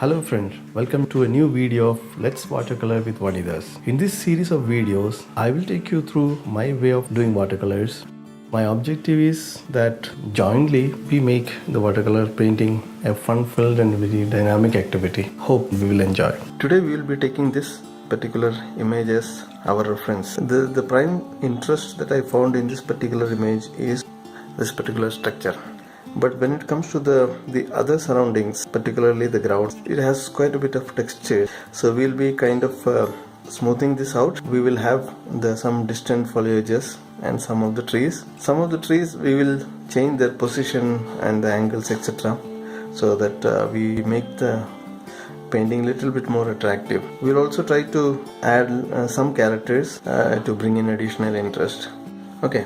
Hello friends, welcome to a new video of Let's Watercolor with Vanidas. In this series of videos, I will take you through my way of doing watercolors. My objective is that jointly we make the watercolor painting a fun-filled and very dynamic activity. Hope we will enjoy. Today we will be taking this particular image as our reference. The prime interest that I found in this particular image is this particular structure. But when it comes to the other surroundings, particularly the ground, it has quite a bit of texture. So we'll be kind of smoothing this out. We will have some distant foliages and some of the trees. Some of the trees we will change their position and the angles, etc. so that we make the painting little bit more attractive. We'll also try to add some characters to bring in additional interest. Okay,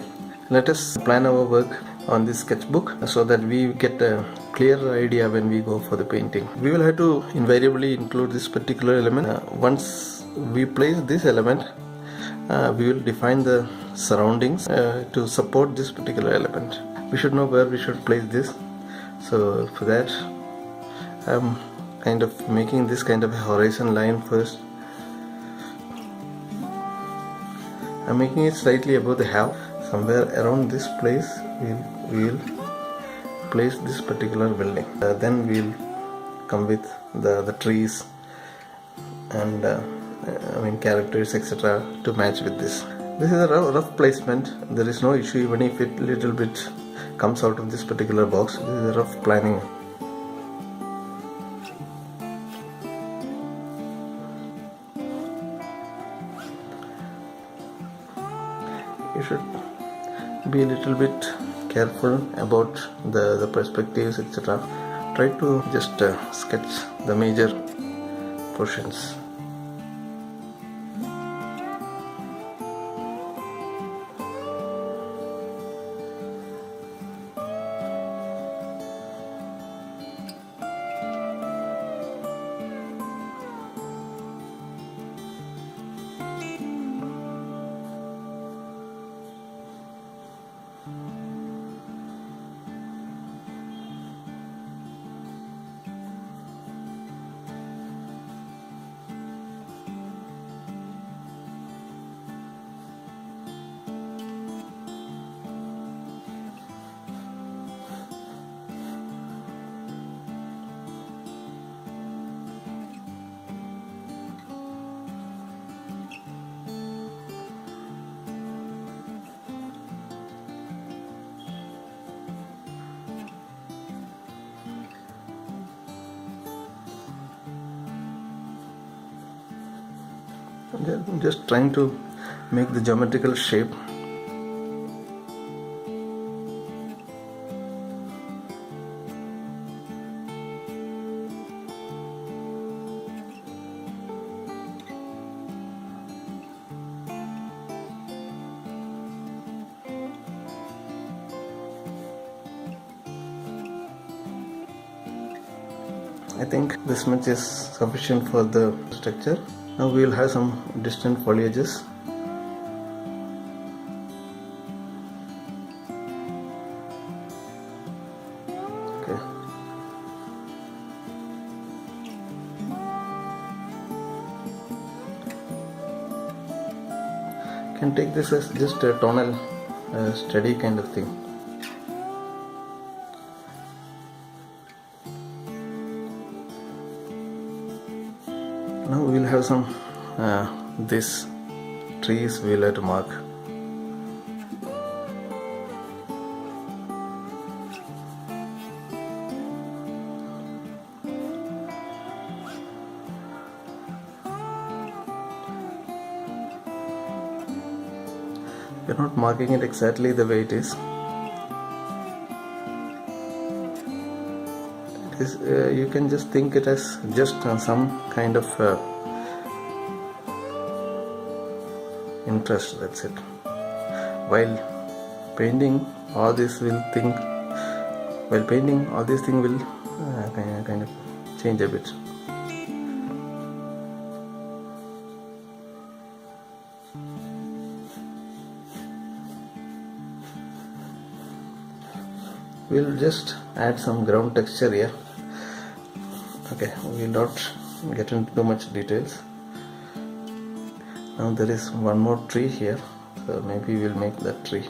let us plan our work on this sketchbook so that we get a clear idea when we go for the painting. We will have to invariably include this particular element. Once we place this element, we will define the surroundings to support this particular element. We should know where we should place this. So for that, I'm kind of making this kind of a horizon line first. I'm making it slightly above the half. Somewhere around this place we'll place this particular building. Then we'll come with the trees and characters, etc. to match with this. This is a rough placement. There is no issue even if it little bit comes out of this particular box. This is a rough planning. You should be a little bit careful about the perspectives, etc. Try to just sketch the major portions. I'm just trying to make the geometrical shape. I think this much is sufficient for the structure. Now we will have some distant foliages. Okay. You can take this as just a tonal, steady kind of thing. Now we will have some these trees we will have to mark. We are not marking it exactly the way it is. You can just think it as just some kind of interest, that's it. While painting all this thing will kind of change a bit. We'll just add some ground texture here. Okay, we will not get into too much details. Now there is one more tree here, so maybe we'll make that tree.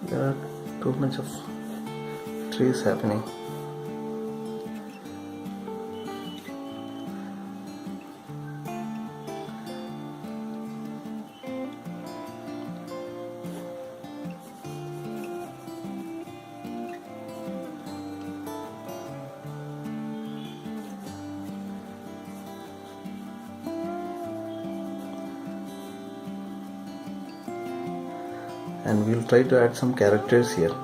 There are too much of trees happening. And we'll try to add some characters here.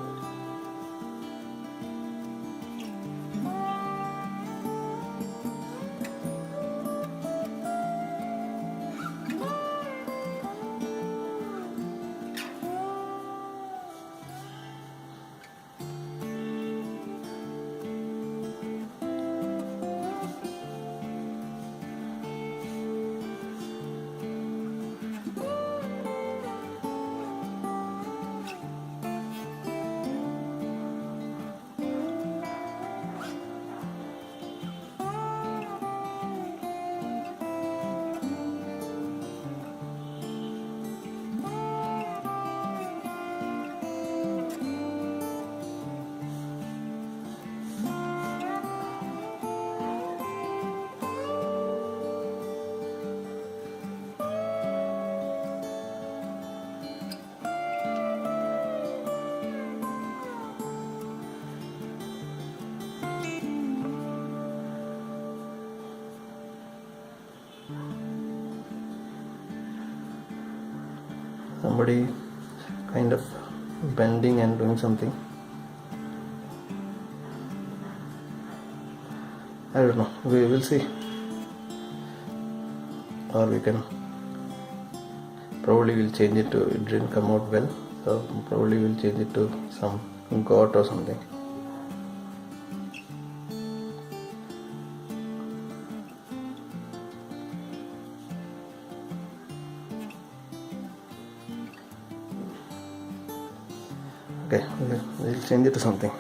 Somebody kind of bending and doing something. I don't know, we will see. Or we can probably will change it to, it didn't come out well, so probably we'll change it to some goat or something. Okay, we'll change it to something.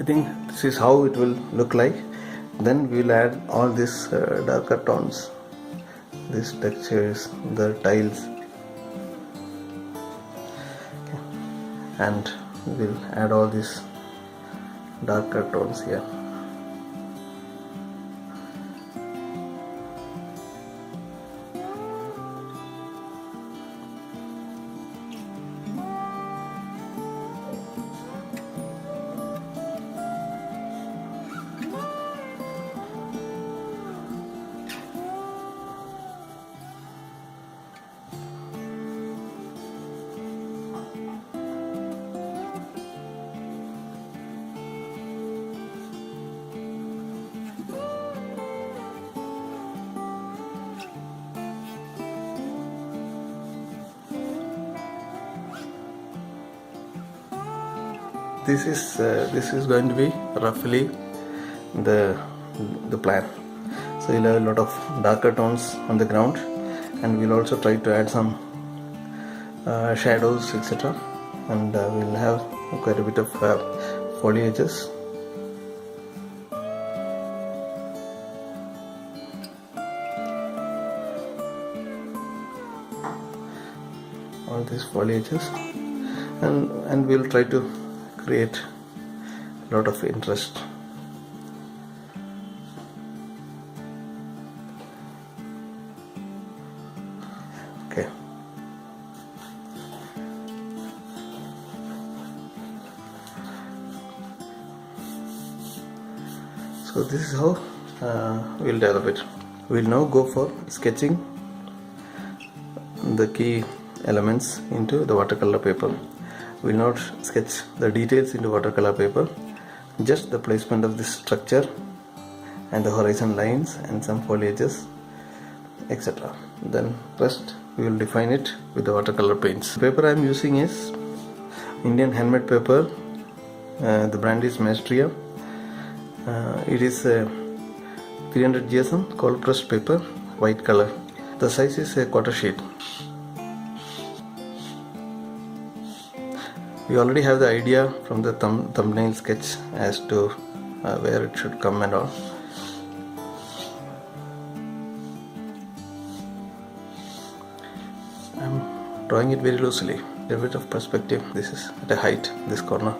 I think this is how it will look like. Then we will add all these darker tones, these textures, the tiles. And we'll add all these darker tones here. This is going to be roughly the plan. So you'll have a lot of darker tones on the ground, and we'll also try to add some shadows, etc. And we'll have quite a bit of foliages. All these foliages, and we'll try to create a lot of interest. Okay. So this is how we'll develop it. We'll now go for sketching the key elements into the watercolor paper. We'll not sketch the details into watercolor paper, just the placement of this structure and the horizon lines and some foliages, etc. Then rest we will define it with the watercolor paints. The paper I am using is Indian handmade paper. The brand is Maestriaa. It is a 300 GSM cold pressed paper, white color. The size is a quarter sheet. We already have the idea from the thumbnail sketch as to where it should come and all. I'm drawing it very loosely, a bit of perspective. This is at a height, this corner.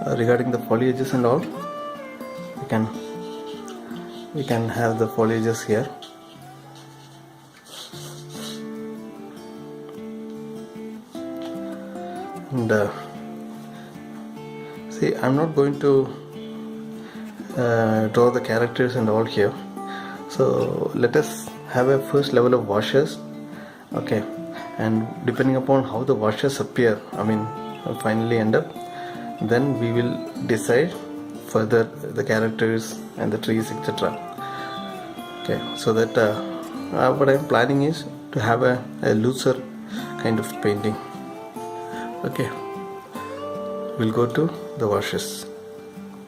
Regarding the foliages and all, we can have the foliages here. And see, I'm not going to draw the characters and all here, so let us have a first level of washes. Okay, and depending upon how the washes appear, finally end up, then we will decide further the characters and the trees, etc. Okay, so that what I am planning is to have a looser kind of painting. Okay, we'll go to the washes.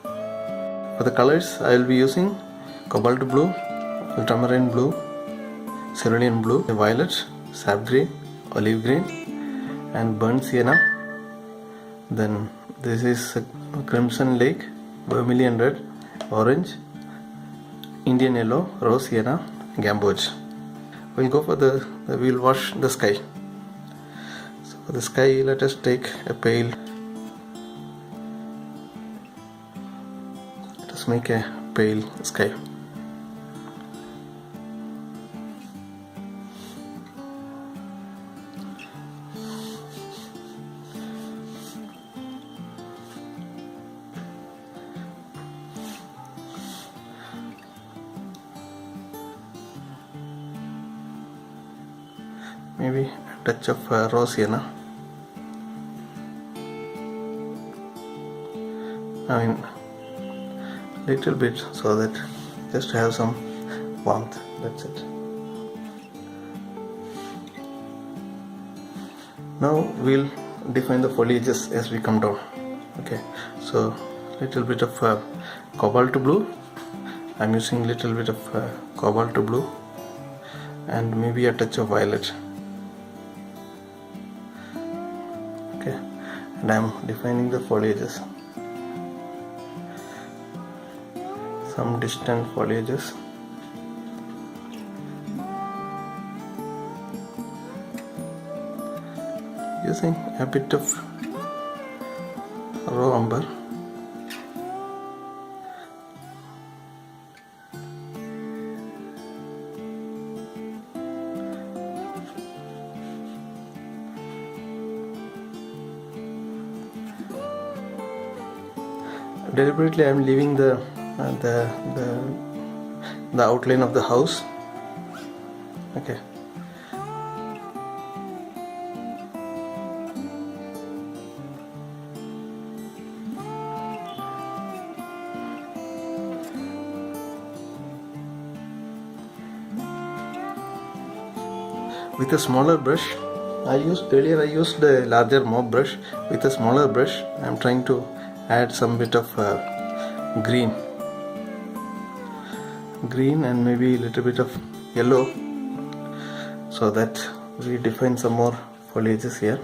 For the colors, I will be using cobalt blue, ultramarine blue, cerulean blue, violet, sap green, olive green, and burnt sienna. Then this is crimson lake, vermilion red, orange, Indian yellow, rose sienna, gamboge. We'll go for we'll wash the sky. So for the sky, let us take a pale. Let us make a pale sky. maybe a touch of raw sienna. I mean little bit, so that just to have some warmth, that's it. Now we'll define the foliages as we come down. Okay, so little bit of cobalt blue. I'm using little bit of cobalt blue and maybe a touch of violet. Okay, and I'm defining the foliages, some distant foliages. Using a bit of raw umber. Deliberately I am leaving the outline of the house. Okay. With a smaller brush, I used a larger mop brush. With a smaller brush, I am trying to add some bit of green and maybe a little bit of yellow, so that we define some more foliages here.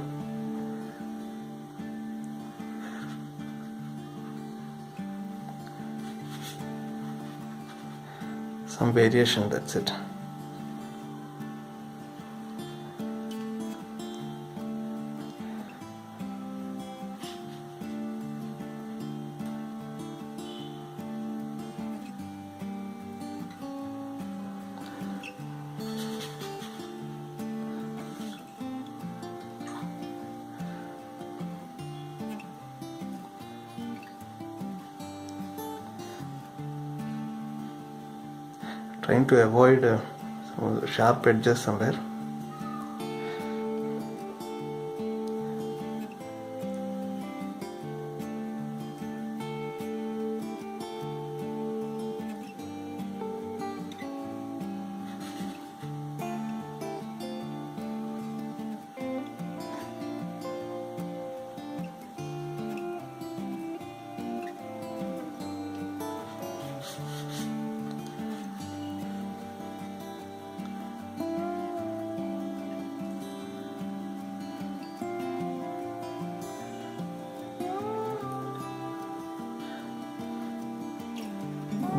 Some variation, that's it. Trying to avoid some of the sharp edges somewhere.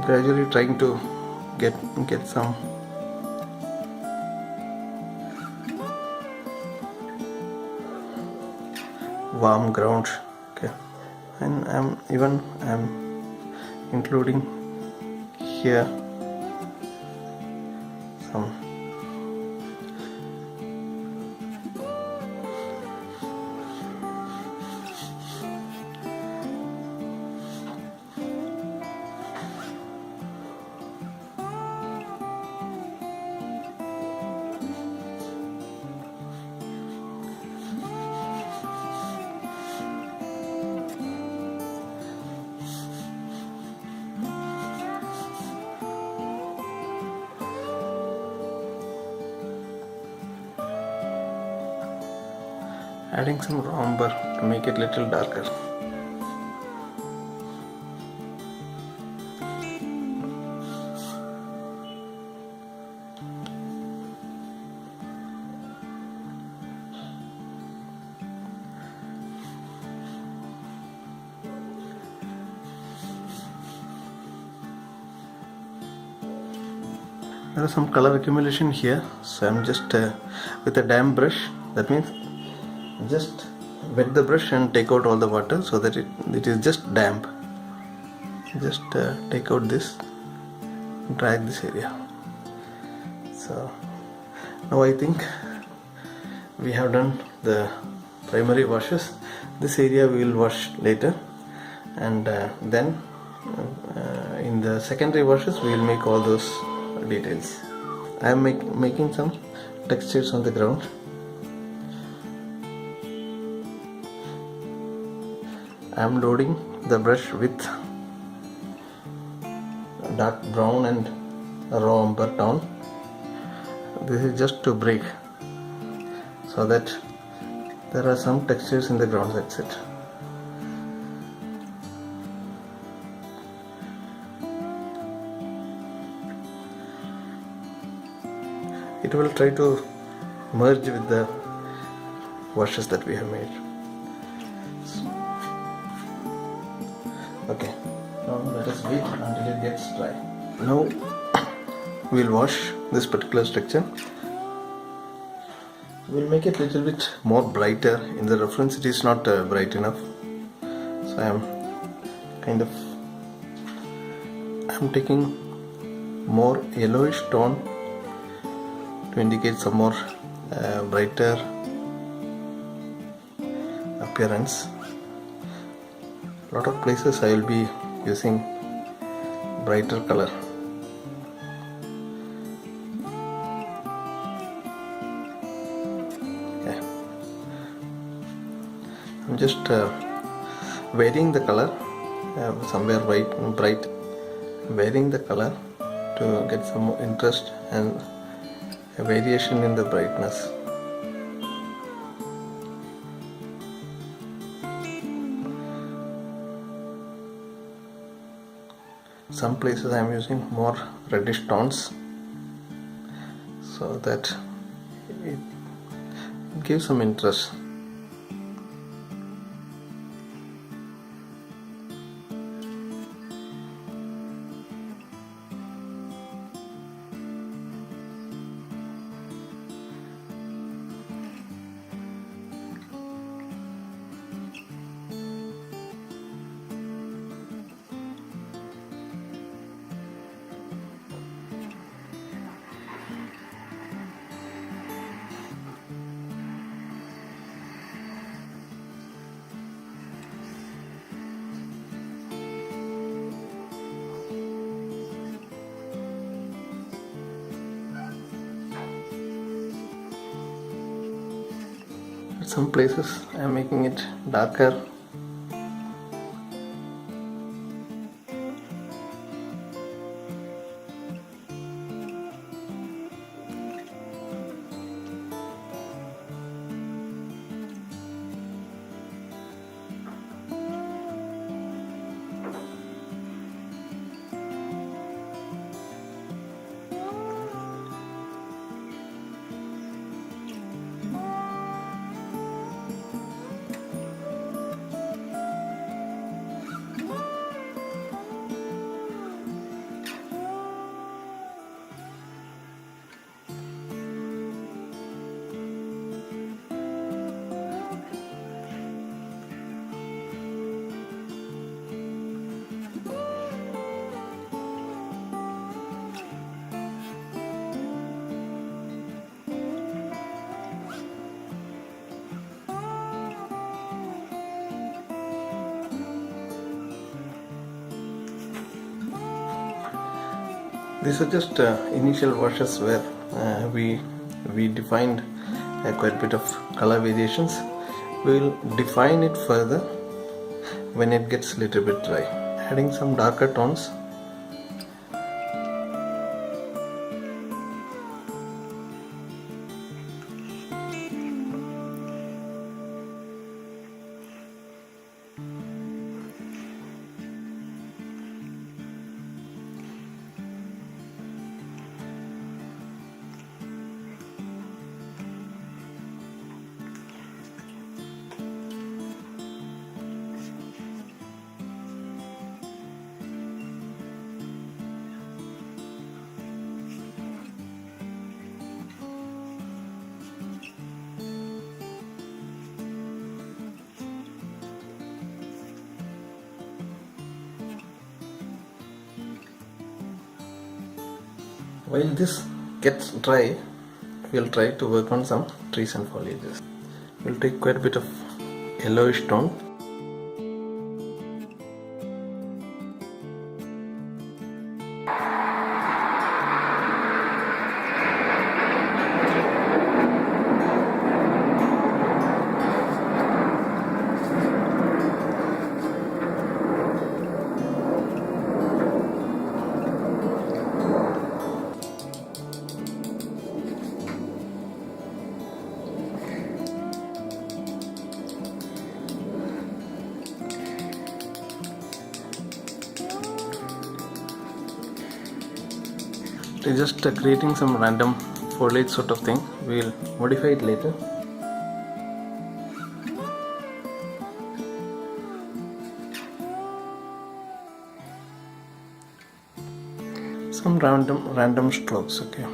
Gradually trying to get some warm ground. Okay, and I'm including here some adding some umber to make it little darker. There is some color accumulation here, so I'm just with a damp brush, that means just wet the brush and take out all the water so that it is just damp. Just take out this, drag this area. So now I think we have done the primary washes. This area we will wash later, and then in the secondary washes we will make all those details. I am making some textures on the ground. I am loading the brush with dark brown and raw umber tone. This is just to break, so that there are some textures in the ground, that's it. It will try to merge with the washes that we have made. Okay, now let us wait until it gets dry. Now we'll wash this particular structure. We'll make it a little bit more brighter. In the reference it is not bright enough, so I'm taking more yellowish tone to indicate some more brighter appearance. A lot of places I will be using brighter color. Okay. I'm just varying the color, somewhere bright, varying the color to get some more interest and a variation in the brightness. Some places I am using more reddish tones, so that it gives some interest. At some places I am making it darker. These are just initial washes where we defined quite a bit of color variations. We will define it further when it gets a little bit dry, adding some darker tones. While this gets dry, we'll try to work on some trees and foliages. We'll take quite a bit of yellowish tone. It's just creating some random foliage sort of thing. We'll modify it later. Some random strokes, okay.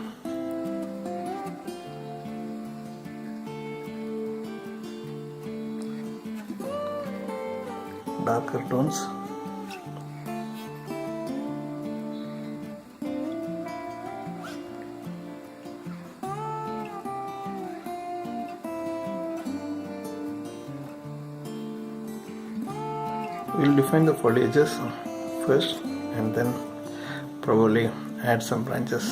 Darker tones. We'll define the foliages first and then probably add some branches.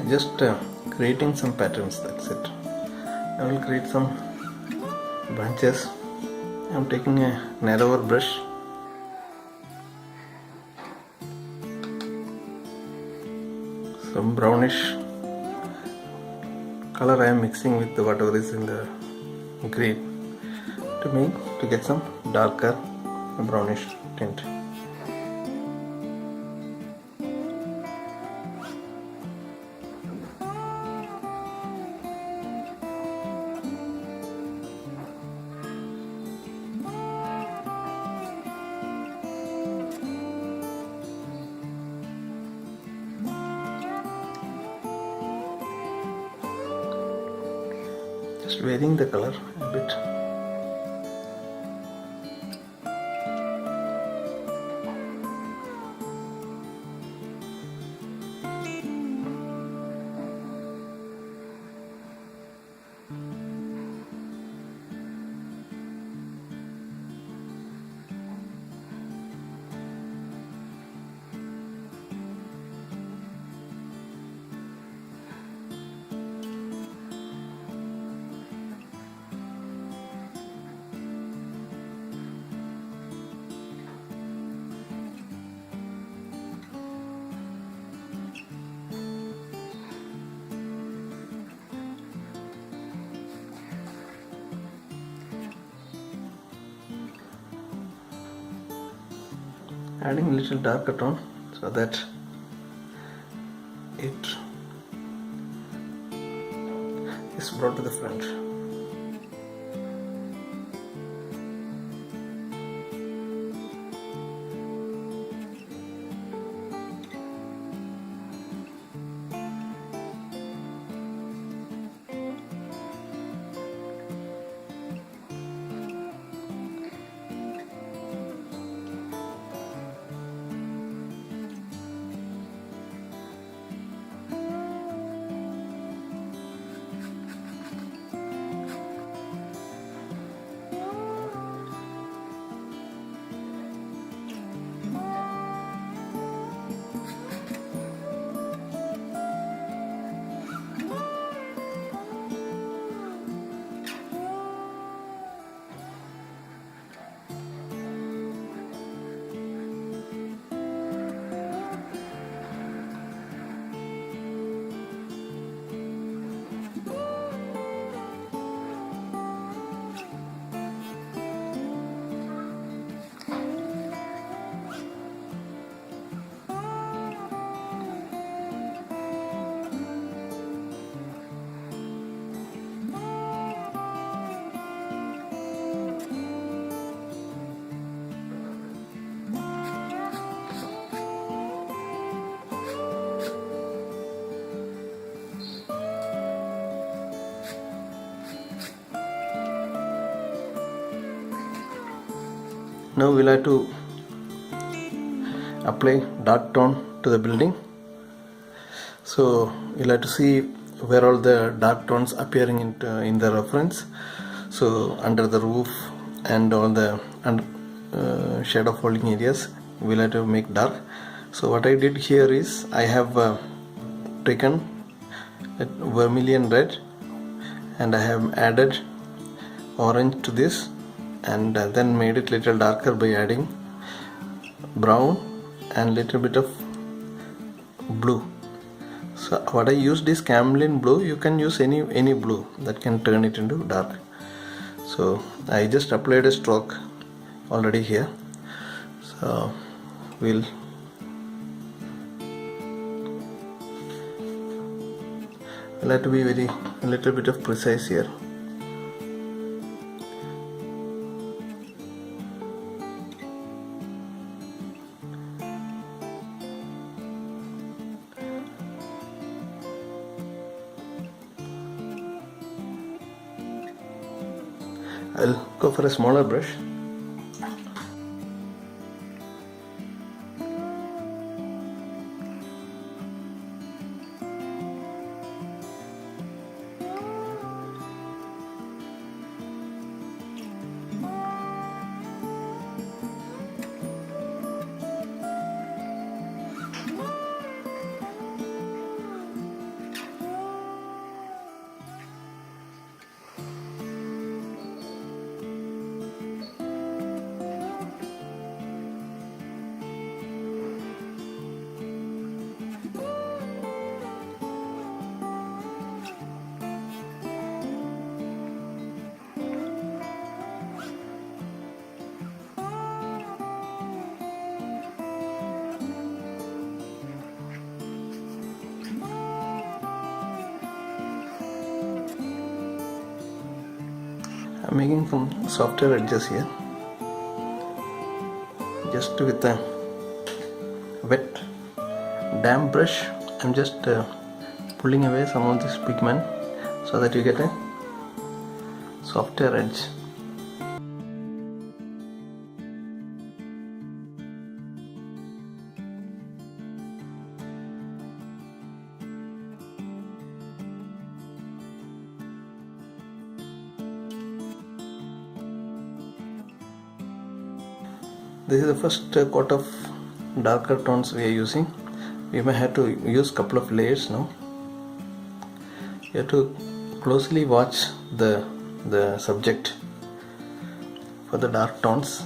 Just creating some patterns, that's it. I will create some branches. I'm taking a narrower brush. Some brownish color I am mixing with whatever is in the grid to get some darker brownish tint. Just varying the color a bit. Adding a little darker tone so that it is brought to the front. Now we'll have to apply dark tone to the building. So you'll have to see where all the dark tones appearing in the reference. So under the roof and all the shadow falling areas we'll have to make dark. So what I did here is I have taken vermilion red and I have added orange to this, and then made it little darker by adding brown and little bit of blue. So what I used is Camel blue. You can use any blue that can turn it into dark. So I just applied a stroke already here. So we'll have to be a little bit of precise here. I'll go for a smaller brush. I'm making some softer edges here, just with a wet damp brush. I'm just pulling away some of this pigment so that you get a softer edge. This is the first coat of darker tones we are using. We may have to use couple of layers now. You have to closely watch the subject for the dark tones.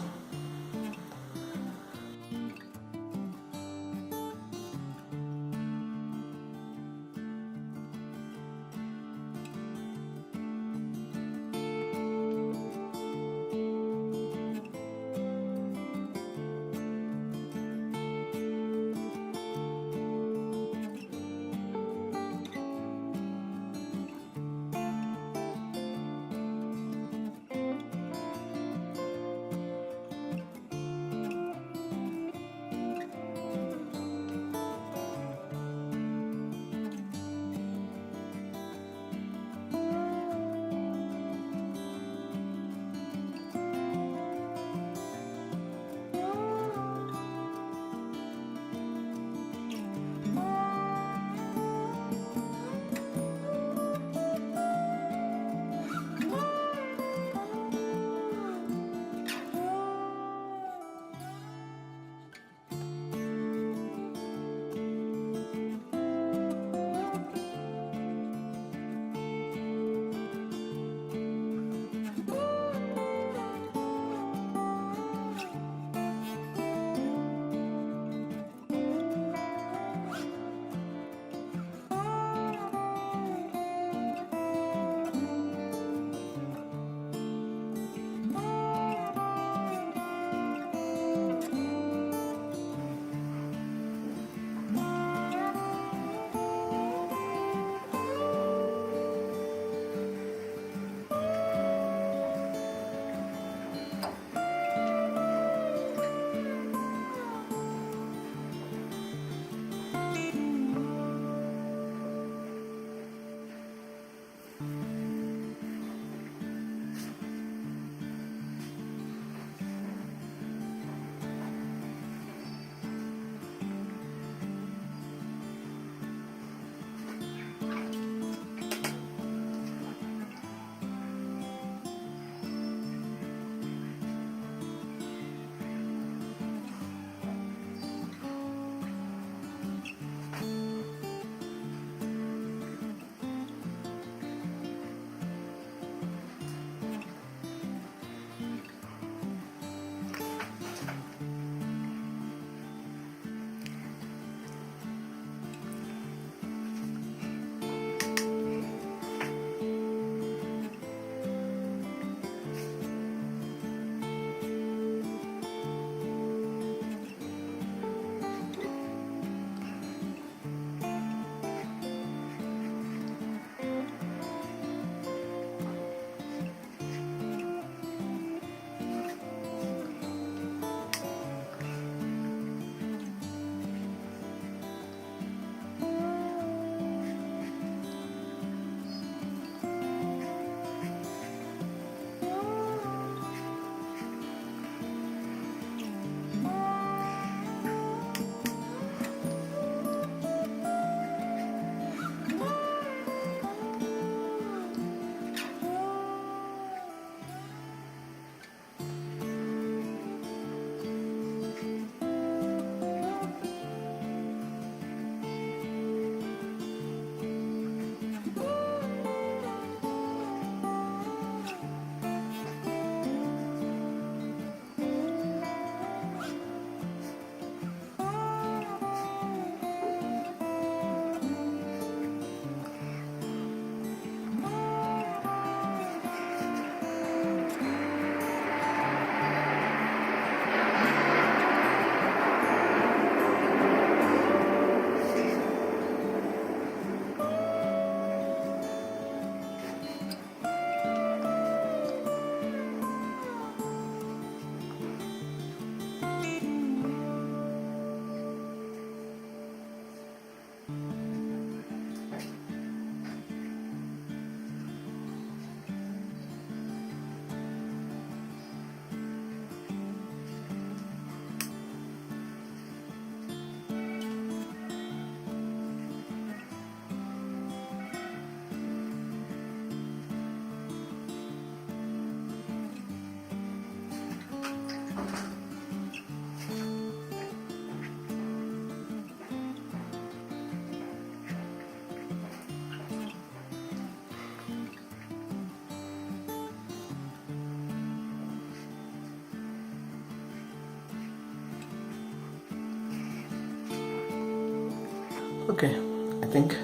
Okay, I think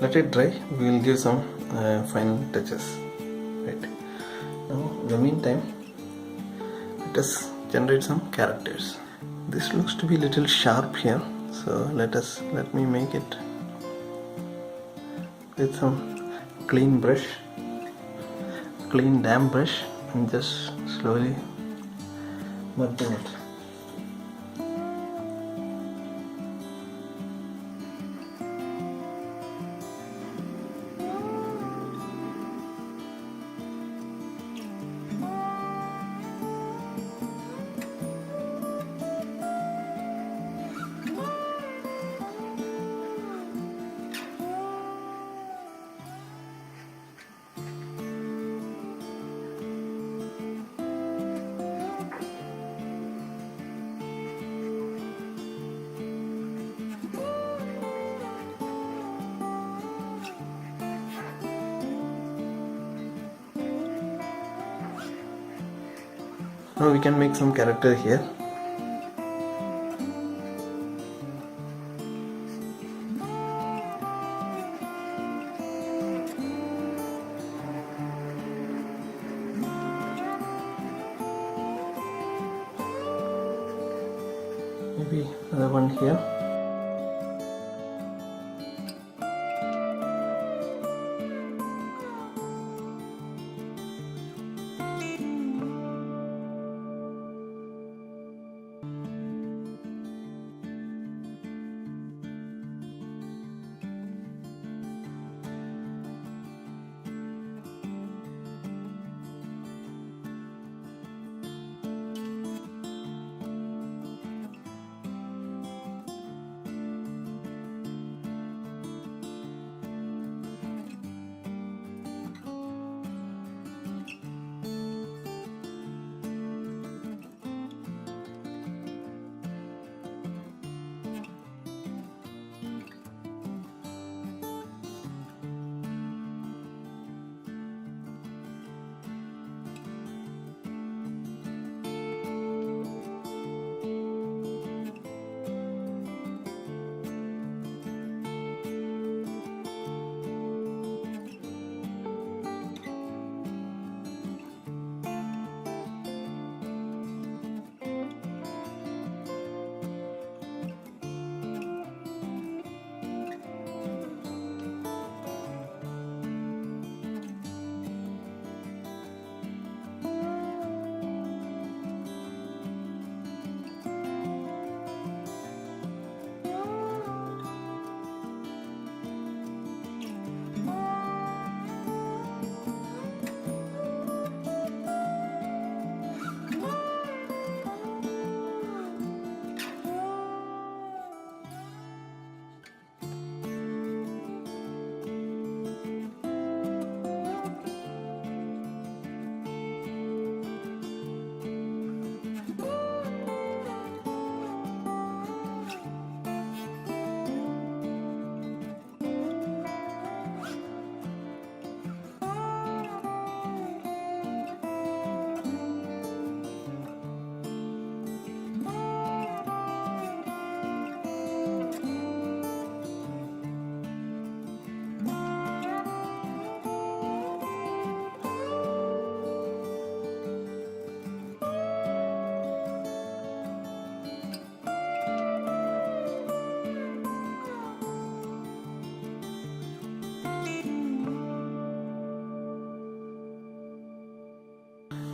let it dry. We will give some final touches. Right now, in the meantime, let us generate some characters. This looks to be little sharp here, so let me make it with some clean brush, clean damp brush, and just slowly merging it. Now we can make some character here. Maybe another one here.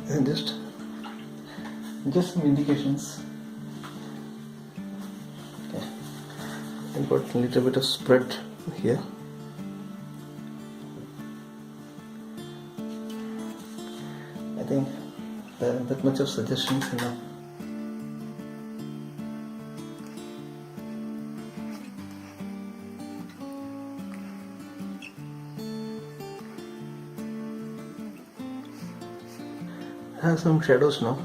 And just some indications. Okay. I got a little bit of spread here. I think that much of suggestions enough. I have some shadows now.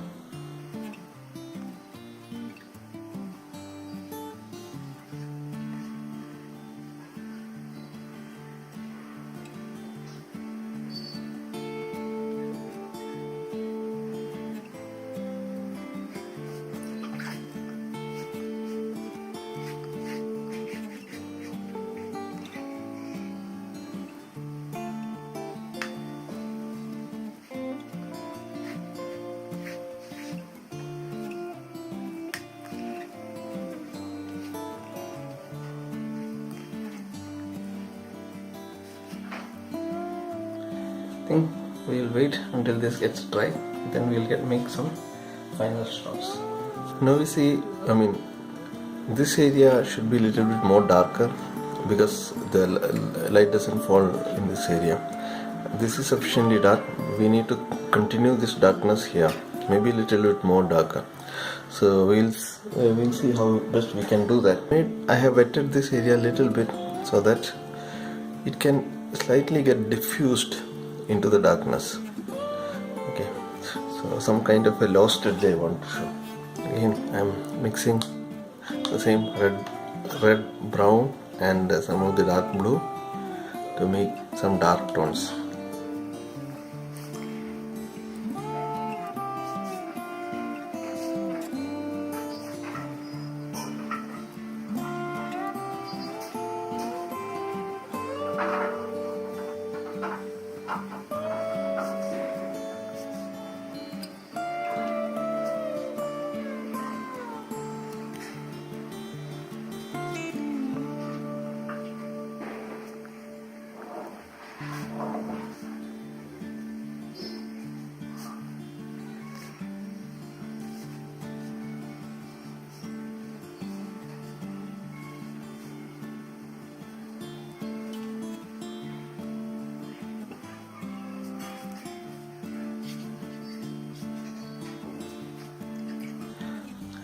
we'll wait until this gets dry, then we'll make some final strokes. Now we see, this area should be a little bit more darker because the light doesn't fall in this area. This is sufficiently dark. We need to continue this darkness here, maybe a little bit more darker. So we'll see how best we can do that. I have wetted this area a little bit so that it can slightly get diffused into the darkness. Okay, so some kind of a lost edge I want to show. Again, I'm mixing the same red, brown and some of the dark blue to make some dark tones.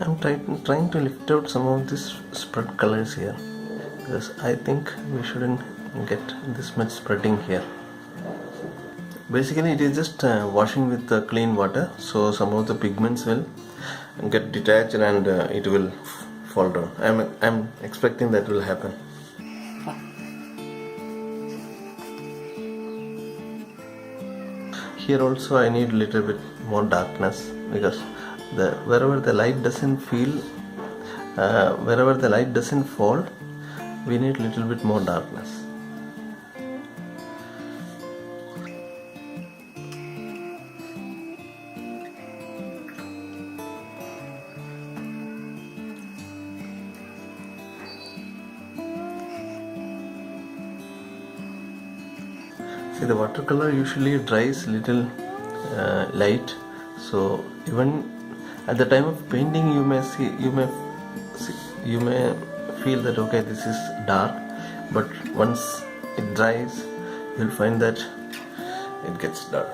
I'm trying to lift out some of these spread colors here because I think we shouldn't get this much spreading here. Basically it is just washing with clean water, so some of the pigments will get detached and it will fall down. I'm expecting that will happen. Here also I need a little bit more darkness because wherever the light doesn't fall, we need a little bit more darkness. See, the watercolor usually dries little light, so even at the time of painting you may feel that okay, this is dark, but once it dries you'll find that it gets dark.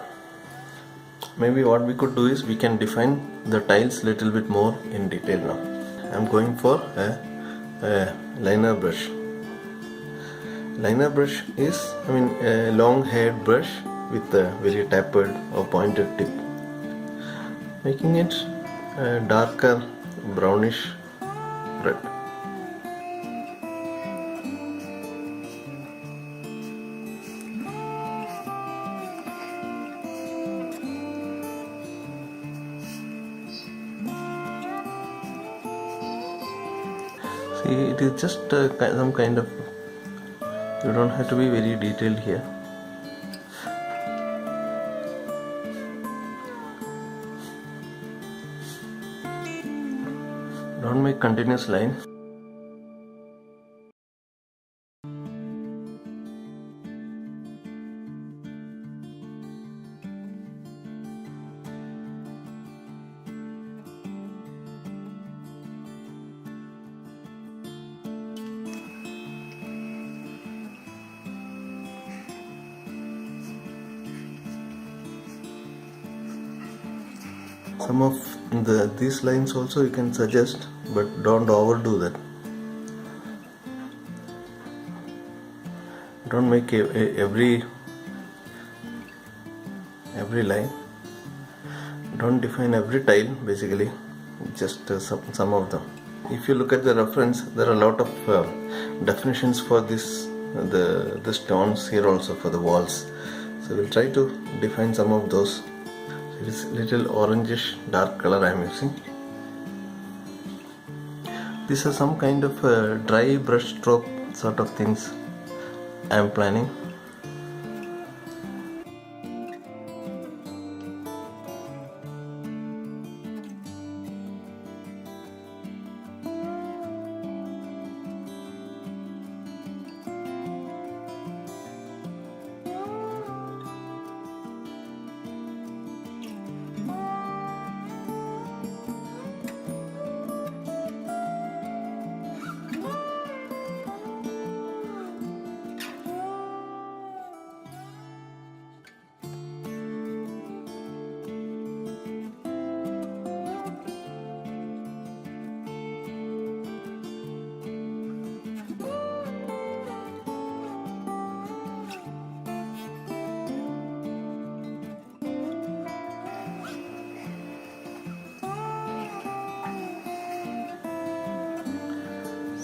Maybe what we could do is we can define the tiles little bit more in detail now. I'm going for a liner brush. Liner brush is a long haired brush with a very tapered or pointed tip, making it a darker brownish red. See, it is just some kind of, you don't have to be very detailed here. Don't make continuous line. Some of these lines also you can suggest, but don't overdo that. Don't make every line. Don't define every tile, basically, just some of them. If you look at the reference, there are a lot of definitions for the stones here also for the walls. So we'll try to define some of those. It is little orangish dark color I am using. These are some kind of dry brush stroke sort of things I am planning.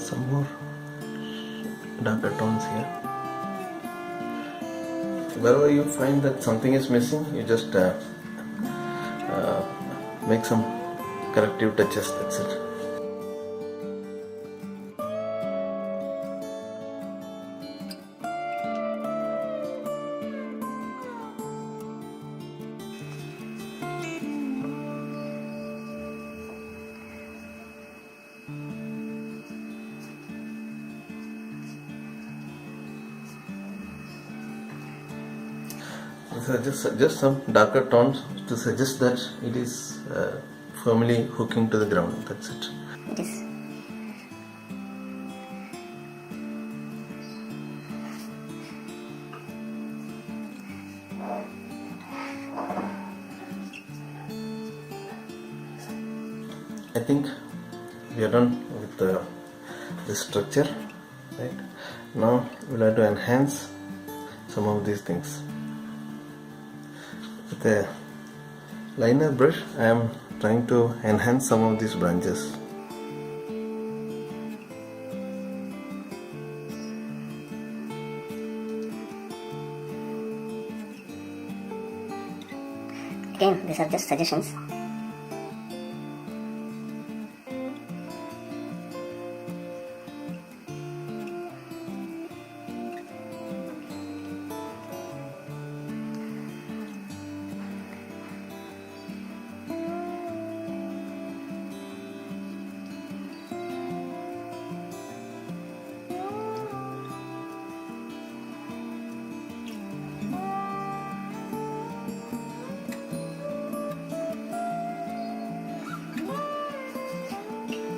some more darker tones here. Wherever you find that something is missing, you just make some corrective touches, that's it. So just some darker tones to suggest that it is firmly hooking to the ground, that's it. Yes. I think we are done with the structure, right? Now we'll have to enhance some of these things. With a liner brush, I am trying to enhance some of these branches. Again, these are just suggestions.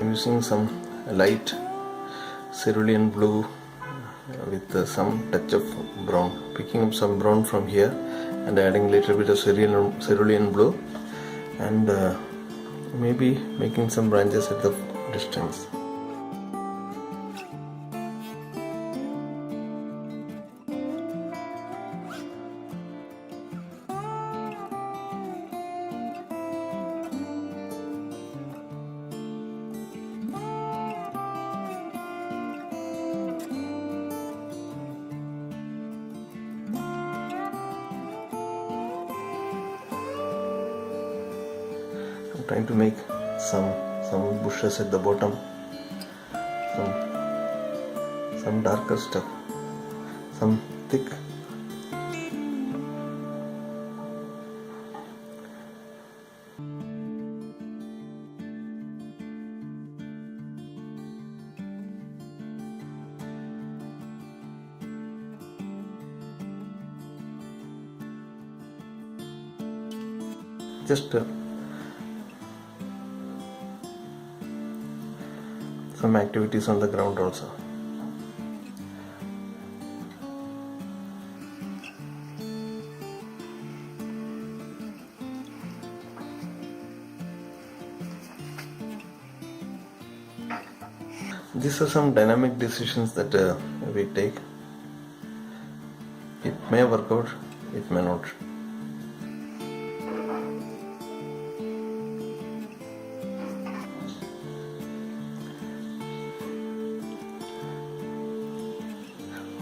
I'm using some light cerulean blue with some touch of brown, picking up some brown from here and adding a little bit of cerulean blue, and maybe making some branches at the distance. Trying to make some bushes at the bottom, some darker stuff, some thick. Just some activities on the ground also. These are some dynamic decisions that we take. It may work out, it may not.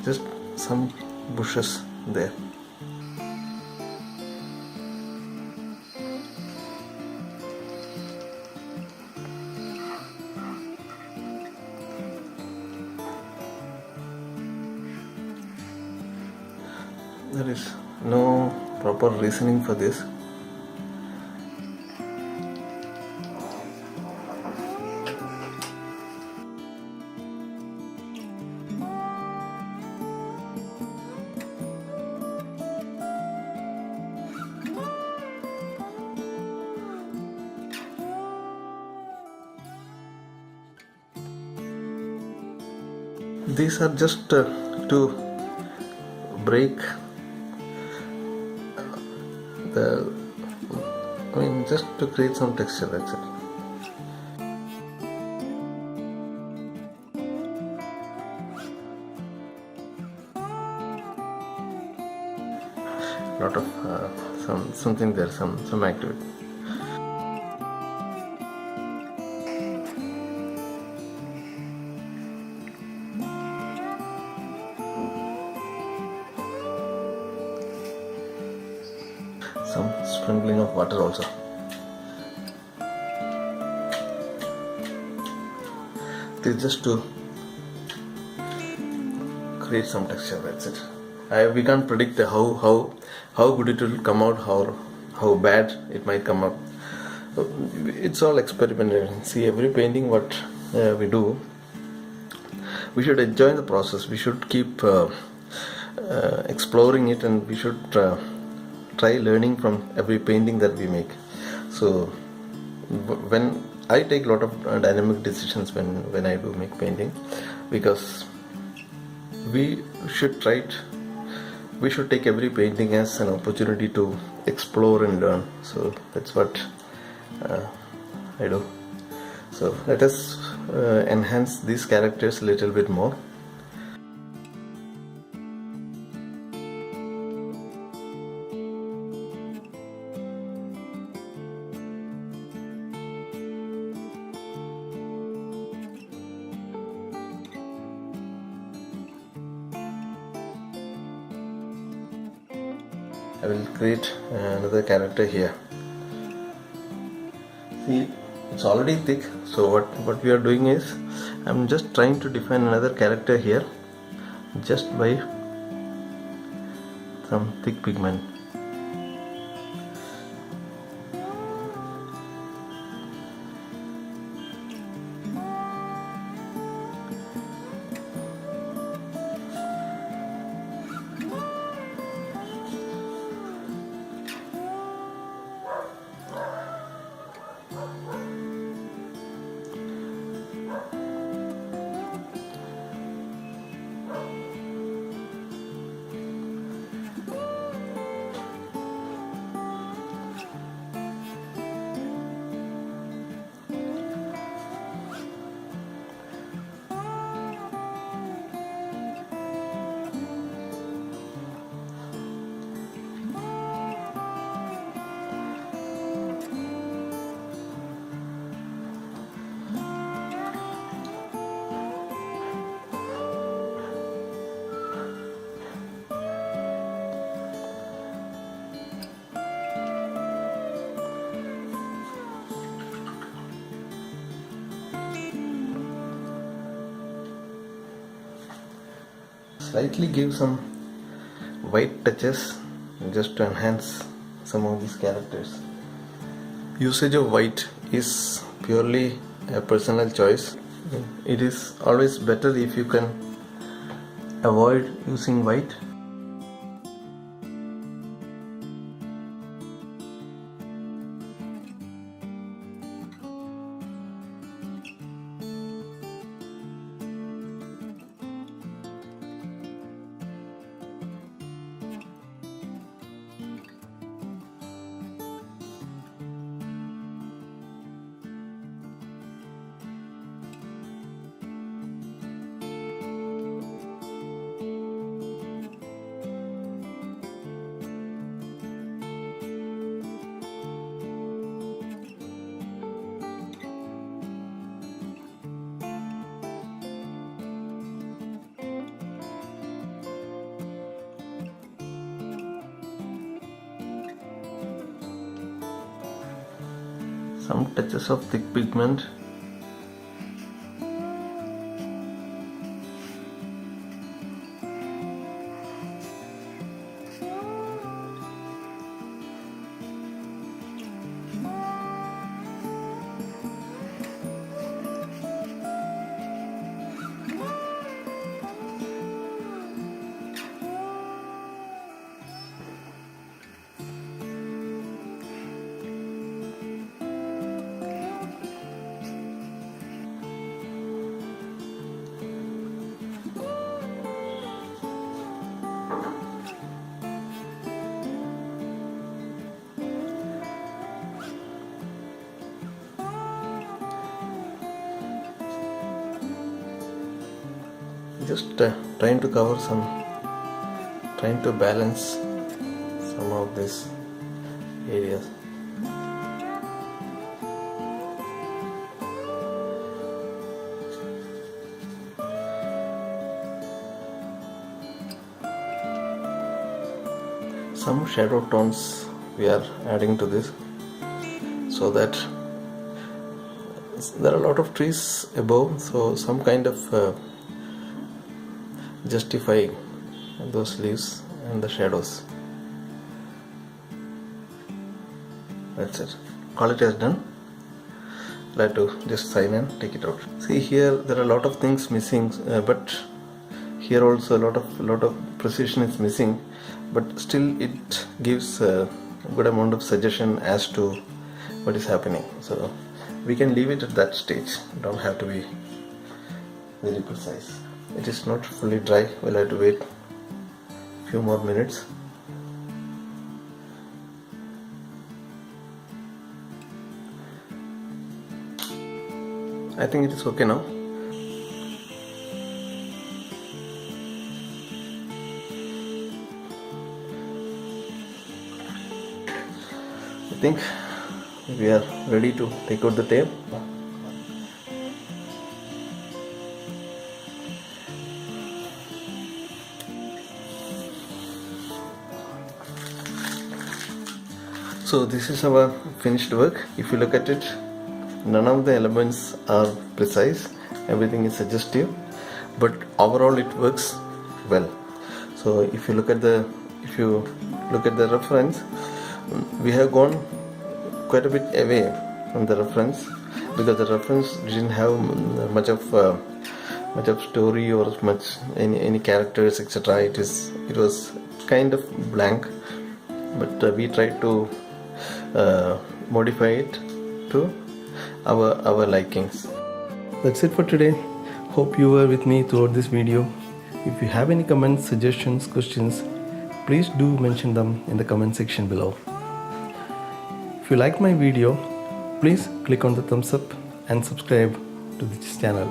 Just some bushes there. There is no proper reasoning for this. These are just to break just to create some texture, that's it. Lot of something there, some activity. some sprinkling of water also. This is just to create some texture. That's it. We can't predict how good it will come out, how bad it might come out. It's all experimental. See, every painting what we do, we should enjoy the process. We should keep exploring it, and we should try learning from every painting that we make. So when I take a lot of dynamic decisions when I do make painting, because we should take every painting as an opportunity to explore and learn. So that's what I do. So let us enhance these characters a little bit more. I will create another character here. See, it's already thick, so what we are doing is, I'm just trying to define another character here just by some thick pigment. Slightly give some white touches just to enhance some of these characters. Usage of white is purely a personal choice. It is always better if you can avoid using white. Some touches of thick pigment. Just trying to balance some of these areas. Some shadow tones we are adding to this, so that there are a lot of trees above, so some kind of justify those leaves and the shadows. That's it. Call it as done. Like to just sign and take it out. See, here there are a lot of things missing, but here also a lot of precision is missing, but still it gives a good amount of suggestion as to what is happening. So we can leave it at that stage. Don't have to be very precise. It is not fully dry. We'll have to wait a few more minutes. I think it is okay now. I think we are ready to take out the tape. So this is our finished work. If you look at it, none of the elements are precise, everything is suggestive, but overall it works well. So if you look at the reference, we have gone quite a bit away from the reference, because the reference didn't have much of story or any characters, etc. It was kind of blank, but we tried to modify it to our likings. That's it for today. Hope you were with me throughout this video. If you have any comments, suggestions, questions, please do mention them in the comment section below. If you like my video, please click on the thumbs up and subscribe to this channel.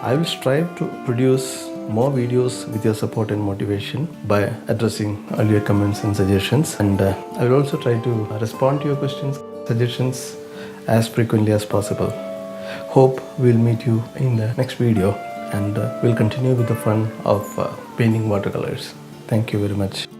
I will strive to produce more videos with your support and motivation by addressing all your comments and suggestions, and I will also try to respond to your questions, suggestions as frequently as possible. Hope we'll meet you in the next video, and we'll continue with the fun of painting watercolors. Thank you very much.